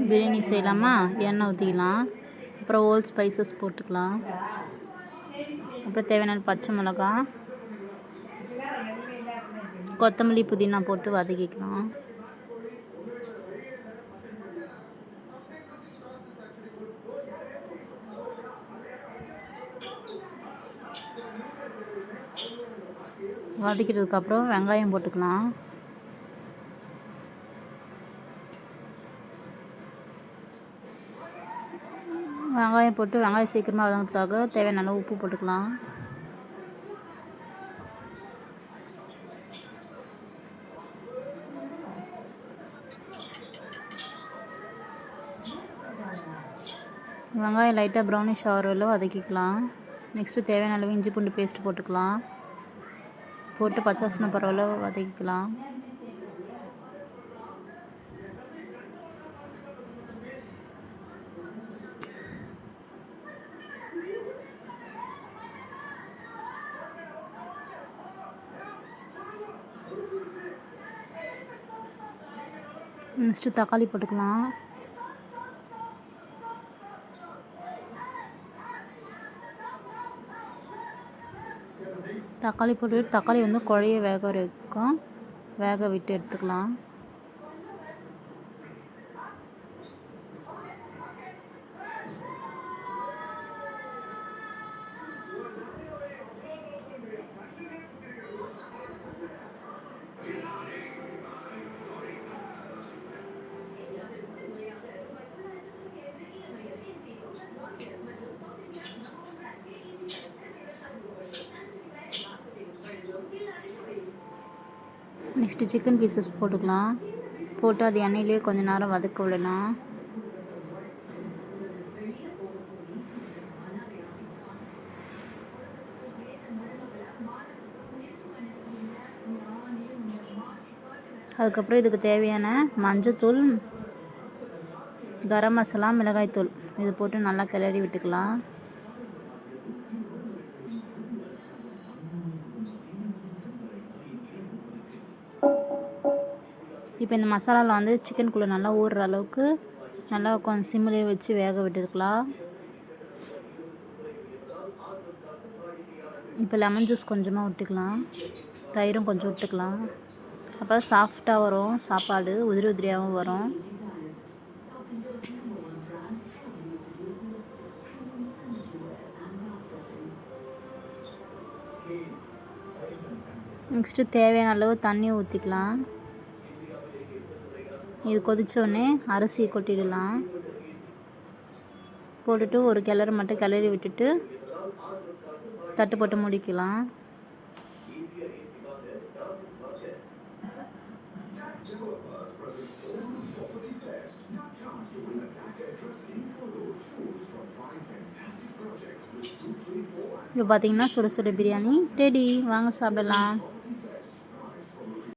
பிரியாணி செய்யலாமா? எண்ணெய் ஊற்றிக்கலாம். அப்புறம் ஹோல் ஸ்பைசஸ் போட்டுக்கலாம். அப்புறம் தேவையான பச்சை மிளகா, கொத்தமல்லி, புதினா போட்டு வதக்கிக்கலாம். வதக்கிட்டதுக்கப்புறம் வெங்காயம் போட்டுக்கலாம். வெங்காயம் போட்டு வெங்காயம் சீக்கிரமாக வதங்கிறதுக்காக தேவையான அளவு உப்பு போட்டுக்கலாம். வெங்காயம் லைட்டாக ப்ரௌனிஷ் ஆகிற வரை வதக்கிக்கலாம். நெக்ஸ்ட்டு தேவையான அளவு இஞ்சி பூண்டு பேஸ்ட் போட்டுக்கலாம். போட்டு பச்சை வாசனை பரவாயில்ல வதக்கிக்கலாம். நெக்ஸ்ட்டு தக்காளி போட்டுக்கலாம். தக்காளி போட்டு தக்காளி வந்து குழைய வேக விட்டு எடுத்துக்கலாம். நெக்ஸ்ட்டு சிக்கன் பீசஸ் போட்டுக்கலாம். போட்டு அது எண்ணெயிலே கொஞ்சம் நேரம் வதக்க விடலாம். அதுக்கப்புறம் இதுக்கு தேவையான மஞ்சத்தூள், கரம் மசாலா, மிளகாய்த்தூள் இது போட்டு நல்லா கிளறி விட்டுக்கலாம். இப்போ இந்த மசாலாவில் வந்து சிக்கனுக்குள்ளே நல்லா ஊறுற அளவுக்கு நல்லா கொஞ்சம் சிம்மிலே வச்சு வேக விட்டுருக்கலாம். இப்போ லெமன் ஜூஸ் கொஞ்சமாக விட்டுக்கலாம். தயிரும் கொஞ்சம் விட்டுக்கலாம். அப்போ சாஃப்டாக வரும் சாப்பாடு, உதிரி உதிரியாகவும் வரும். நெக்ஸ்ட்டு தேவையான அளவு தண்ணி ஊற்றிக்கலாம். இது கொதித்தோடனே அரிசி கொட்டிடலாம். போட்டுட்டு ஒரு கிளறு மட்டும் கிளறி விட்டுட்டு தட்டு போட்டு முடிக்கலாம். இப்போ பார்த்தீங்கன்னா சுட சுட பிரியாணி ரெடி. வாங்க சாப்பிடலாம்.